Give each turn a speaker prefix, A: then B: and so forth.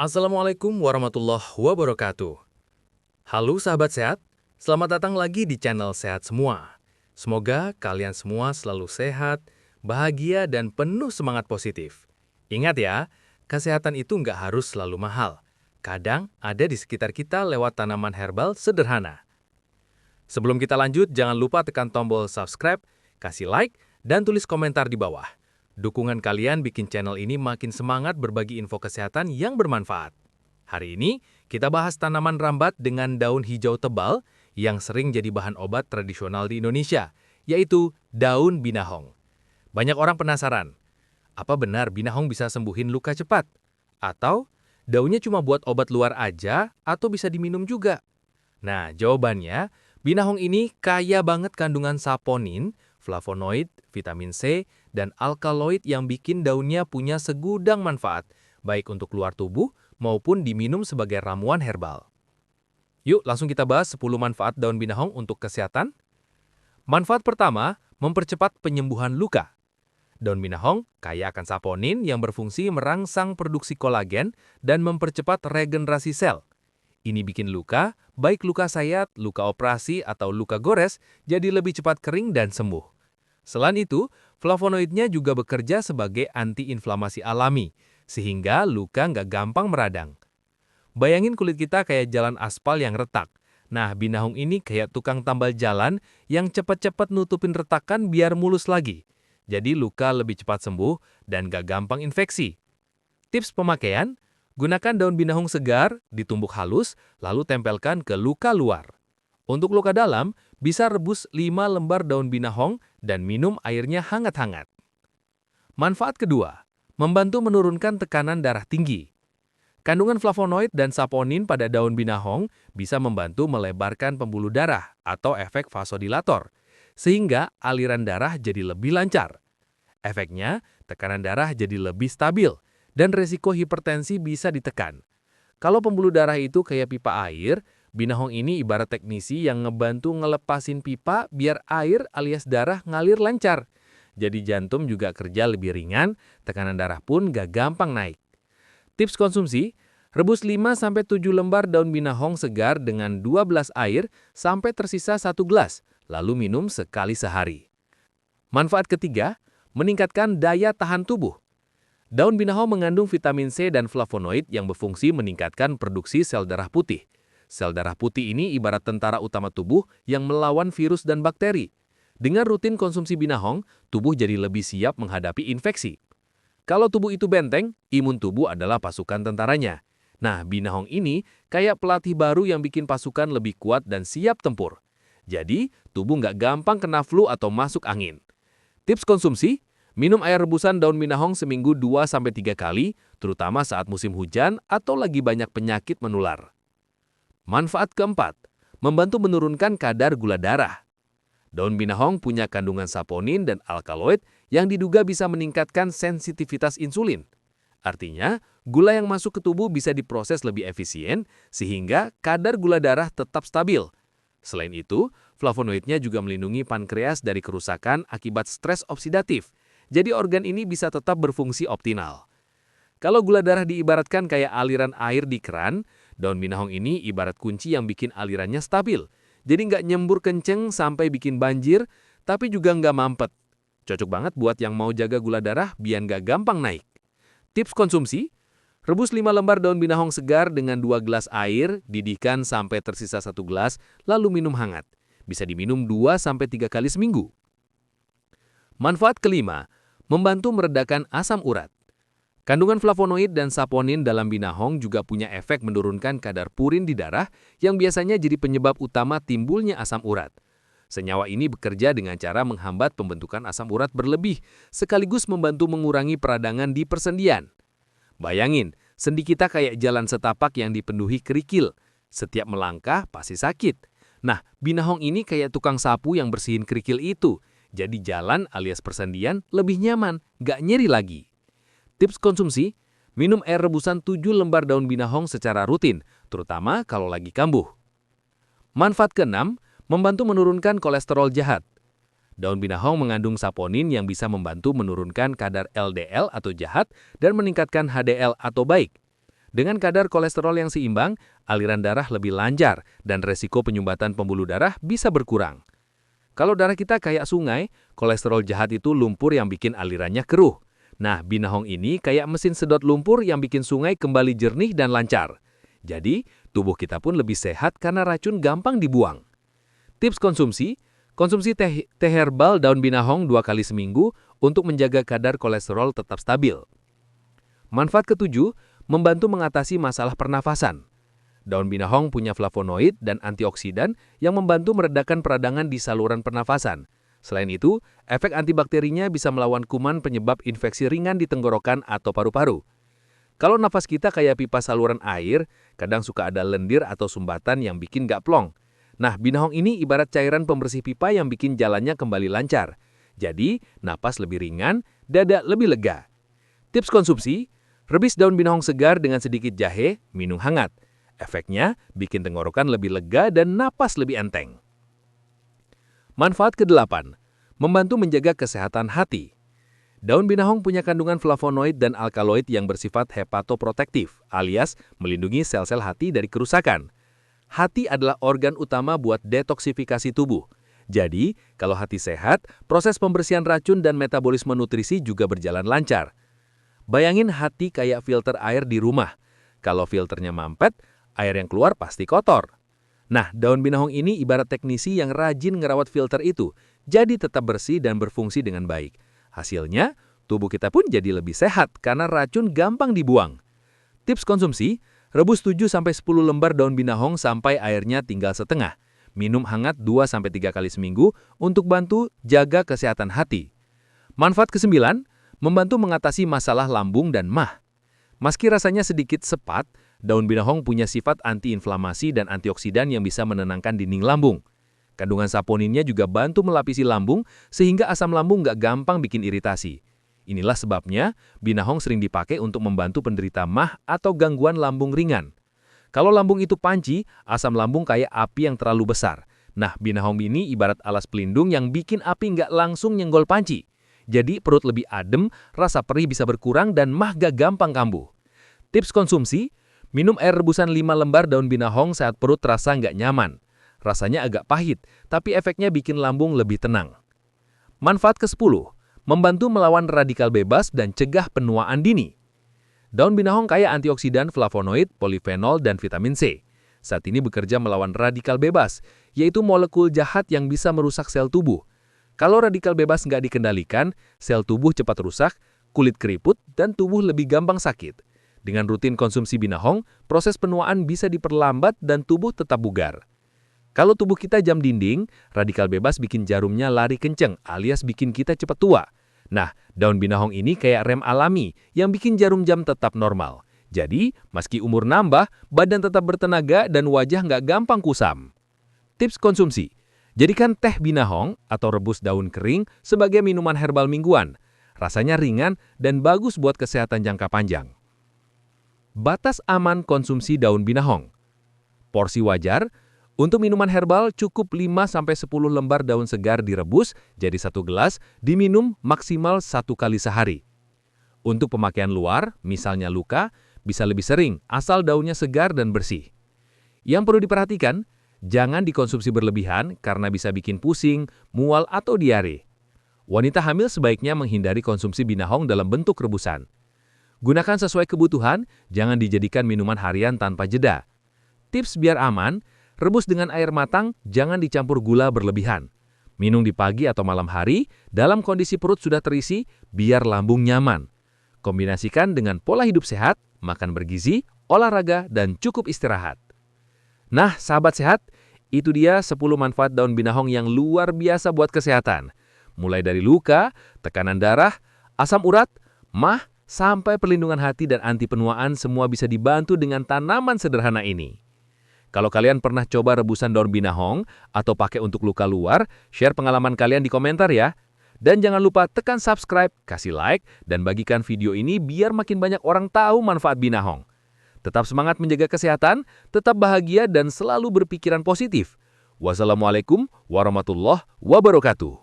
A: Assalamualaikum warahmatullahi wabarakatuh. Halo sahabat sehat, selamat datang lagi di channel Sehat Semua. Semoga kalian semua selalu sehat, bahagia, dan penuh semangat positif. Ingat ya, kesehatan itu nggak harus selalu mahal. Kadang ada di sekitar kita lewat tanaman herbal sederhana. Sebelum kita lanjut, jangan lupa tekan tombol subscribe, kasih like, dan tulis komentar di bawah. Dukungan kalian bikin channel ini makin semangat berbagi info kesehatan yang bermanfaat. Hari ini, kita bahas tanaman rambat dengan daun hijau tebal yang sering jadi bahan obat tradisional di Indonesia, yaitu daun binahong. Banyak orang penasaran, apa benar binahong bisa sembuhin luka cepat? Atau daunnya cuma buat obat luar aja atau bisa diminum juga? Nah, jawabannya, binahong ini kaya banget kandungan saponin, flavonoid, vitamin C, dan alkaloid yang bikin daunnya punya segudang manfaat, baik untuk luar tubuh maupun diminum sebagai ramuan herbal. Yuk, langsung kita bahas 10 manfaat daun binahong untuk kesehatan. Manfaat pertama, mempercepat penyembuhan luka. Daun binahong kaya akan saponin yang berfungsi merangsang produksi kolagen dan mempercepat regenerasi sel. Ini bikin luka, baik luka sayat, luka operasi, atau luka gores, jadi lebih cepat kering dan sembuh. Selain itu, flavonoidnya juga bekerja sebagai antiinflamasi alami, sehingga luka nggak gampang meradang. Bayangin kulit kita kayak jalan aspal yang retak. Nah, binahong ini kayak tukang tambal jalan yang cepat-cepat nutupin retakan biar mulus lagi. Jadi luka lebih cepat sembuh dan nggak gampang infeksi. Tips pemakaian, gunakan daun binahong segar, ditumbuk halus, lalu tempelkan ke luka luar. Untuk luka dalam, bisa rebus 5 lembar daun binahong dan minum airnya hangat-hangat. Manfaat kedua, membantu menurunkan tekanan darah tinggi. Kandungan flavonoid dan saponin pada daun binahong bisa membantu melebarkan pembuluh darah atau efek vasodilator, sehingga aliran darah jadi lebih lancar. Efeknya, tekanan darah jadi lebih stabil, dan resiko hipertensi bisa ditekan. Kalau pembuluh darah itu kayak pipa air, binahong ini ibarat teknisi yang ngebantu ngelepasin pipa biar air alias darah ngalir lancar. Jadi jantung juga kerja lebih ringan, tekanan darah pun gak gampang naik. Tips konsumsi, rebus 5-7 lembar daun binahong segar dengan 12 air sampai tersisa 1 gelas, lalu minum sekali sehari. Manfaat ketiga, meningkatkan daya tahan tubuh. Daun binahong mengandung vitamin C dan flavonoid yang berfungsi meningkatkan produksi sel darah putih. Sel darah putih ini ibarat tentara utama tubuh yang melawan virus dan bakteri. Dengan rutin konsumsi binahong, tubuh jadi lebih siap menghadapi infeksi. Kalau tubuh itu benteng, imun tubuh adalah pasukan tentaranya. Nah, binahong ini kayak pelatih baru yang bikin pasukan lebih kuat dan siap tempur. Jadi, tubuh nggak gampang kena flu atau masuk angin. Tips konsumsi, minum air rebusan daun binahong seminggu 2-3 kali, terutama saat musim hujan atau lagi banyak penyakit menular. Manfaat keempat, membantu menurunkan kadar gula darah. Daun binahong punya kandungan saponin dan alkaloid yang diduga bisa meningkatkan sensitivitas insulin. Artinya, gula yang masuk ke tubuh bisa diproses lebih efisien sehingga kadar gula darah tetap stabil. Selain itu, flavonoidnya juga melindungi pankreas dari kerusakan akibat stres oksidatif. Jadi organ ini bisa tetap berfungsi optimal. Kalau gula darah diibaratkan kayak aliran air di keran, daun binahong ini ibarat kunci yang bikin alirannya stabil. Jadi nggak nyembur kenceng sampai bikin banjir, tapi juga nggak mampet. Cocok banget buat yang mau jaga gula darah biar nggak gampang naik. Tips konsumsi, rebus 5 lembar daun binahong segar dengan 2 gelas air, didihkan sampai tersisa 1 gelas, lalu minum hangat. Bisa diminum 2-3 kali seminggu. Manfaat kelima, membantu meredakan asam urat. Kandungan flavonoid dan saponin dalam binahong juga punya efek menurunkan kadar purin di darah yang biasanya jadi penyebab utama timbulnya asam urat. Senyawa ini bekerja dengan cara menghambat pembentukan asam urat berlebih, sekaligus membantu mengurangi peradangan di persendian. Bayangin, sendi kita kayak jalan setapak yang dipenuhi kerikil. Setiap melangkah pasti sakit. Nah, binahong ini kayak tukang sapu yang bersihin kerikil itu. Jadi jalan alias persendian lebih nyaman, gak nyeri lagi. Tips konsumsi, minum air rebusan 7 lembar daun binahong secara rutin, terutama kalau lagi kambuh. Manfaat keenam, membantu menurunkan kolesterol jahat. Daun binahong mengandung saponin yang bisa membantu menurunkan kadar LDL atau jahat dan meningkatkan HDL atau baik. Dengan kadar kolesterol yang seimbang, aliran darah lebih lancar dan resiko penyumbatan pembuluh darah bisa berkurang. Kalau darah kita kayak sungai, kolesterol jahat itu lumpur yang bikin alirannya keruh. Nah, binahong ini kayak mesin sedot lumpur yang bikin sungai kembali jernih dan lancar. Jadi, tubuh kita pun lebih sehat karena racun gampang dibuang. Tips konsumsi: konsumsi teh herbal daun binahong 2 kali seminggu untuk menjaga kadar kolesterol tetap stabil. Manfaat ketujuh, membantu mengatasi masalah pernafasan. Daun binahong punya flavonoid dan antioksidan yang membantu meredakan peradangan di saluran pernafasan. Selain itu, efek antibakterinya bisa melawan kuman penyebab infeksi ringan di tenggorokan atau paru-paru. Kalau nafas kita kayak pipa saluran air, kadang suka ada lendir atau sumbatan yang bikin gak plong. Nah, binahong ini ibarat cairan pembersih pipa yang bikin jalannya kembali lancar. Jadi, napas lebih ringan, dada lebih lega. Tips konsumsi: rebus daun binahong segar dengan sedikit jahe, minum hangat. Efeknya bikin tenggorokan lebih lega dan napas lebih enteng. Manfaat ke-8, membantu menjaga kesehatan hati. Daun binahong punya kandungan flavonoid dan alkaloid yang bersifat hepatoprotektif, alias melindungi sel-sel hati dari kerusakan. Hati adalah organ utama buat detoksifikasi tubuh. Jadi, kalau hati sehat, proses pembersihan racun dan metabolisme nutrisi juga berjalan lancar. Bayangin hati kayak filter air di rumah. Kalau filternya mampet, air yang keluar pasti kotor. Nah, daun binahong ini ibarat teknisi yang rajin ngerawat filter itu, jadi tetap bersih dan berfungsi dengan baik. Hasilnya, tubuh kita pun jadi lebih sehat karena racun gampang dibuang. Tips konsumsi: rebus 7-10 lembar daun binahong sampai airnya tinggal setengah. Minum hangat 2-3 kali seminggu untuk bantu jaga kesehatan hati. Manfaat ke-9, membantu mengatasi masalah lambung dan MAH. Meski rasanya sedikit sepat, daun binahong punya sifat antiinflamasi dan antioksidan yang bisa menenangkan dinding lambung. Kandungan saponinnya juga bantu melapisi lambung sehingga asam lambung nggak gampang bikin iritasi. Inilah sebabnya binahong sering dipakai untuk membantu penderita MAH atau gangguan lambung ringan. Kalau lambung itu panci, asam lambung kayak api yang terlalu besar. Nah, binahong ini ibarat alas pelindung yang bikin api nggak langsung nyenggol panci. Jadi perut lebih adem, rasa perih bisa berkurang dan MAH gak gampang kambuh. Tips konsumsi: minum air rebusan 5 lembar daun binahong saat perut terasa nggak nyaman. Rasanya agak pahit, tapi efeknya bikin lambung lebih tenang. Manfaat ke-10, membantu melawan radikal bebas dan cegah penuaan dini. Daun binahong kaya antioksidan, flavonoid, polifenol, dan vitamin C. Saat ini bekerja melawan radikal bebas, yaitu molekul jahat yang bisa merusak sel tubuh. Kalau radikal bebas nggak dikendalikan, sel tubuh cepat rusak, kulit keriput, dan tubuh lebih gampang sakit. Dengan rutin konsumsi binahong, proses penuaan bisa diperlambat dan tubuh tetap bugar. Kalau tubuh kita jam dinding, radikal bebas bikin jarumnya lari kenceng alias bikin kita cepat tua. Nah, daun binahong ini kayak rem alami yang bikin jarum jam tetap normal. Jadi, meski umur nambah, badan tetap bertenaga dan wajah nggak gampang kusam. Tips konsumsi: jadikan teh binahong atau rebus daun kering sebagai minuman herbal mingguan. Rasanya ringan dan bagus buat kesehatan jangka panjang. Batas aman konsumsi daun binahong. Porsi wajar: untuk minuman herbal cukup 5-10 lembar daun segar direbus jadi 1 gelas, diminum maksimal 1 kali sehari. Untuk pemakaian luar, misalnya luka, bisa lebih sering asal daunnya segar dan bersih. Yang perlu diperhatikan, jangan dikonsumsi berlebihan karena bisa bikin pusing, mual, atau diare. Wanita hamil sebaiknya menghindari konsumsi binahong dalam bentuk rebusan. Gunakan sesuai kebutuhan, jangan dijadikan minuman harian tanpa jeda. Tips biar aman: rebus dengan air matang, jangan dicampur gula berlebihan. Minum di pagi atau malam hari, dalam kondisi perut sudah terisi, biar lambung nyaman. Kombinasikan dengan pola hidup sehat, makan bergizi, olahraga, dan cukup istirahat. Nah, sahabat sehat, itu dia 10 manfaat daun binahong yang luar biasa buat kesehatan. Mulai dari luka, tekanan darah, asam urat, MAH, sampai perlindungan hati dan anti penuaan, semua bisa dibantu dengan tanaman sederhana ini. Kalau kalian pernah coba rebusan daun binahong atau pakai untuk luka luar, share pengalaman kalian di komentar ya. Dan jangan lupa tekan subscribe, kasih like, dan bagikan video ini biar makin banyak orang tahu manfaat binahong. Tetap semangat menjaga kesehatan, tetap bahagia, dan selalu berpikiran positif. Wassalamualaikum warahmatullahi wabarakatuh.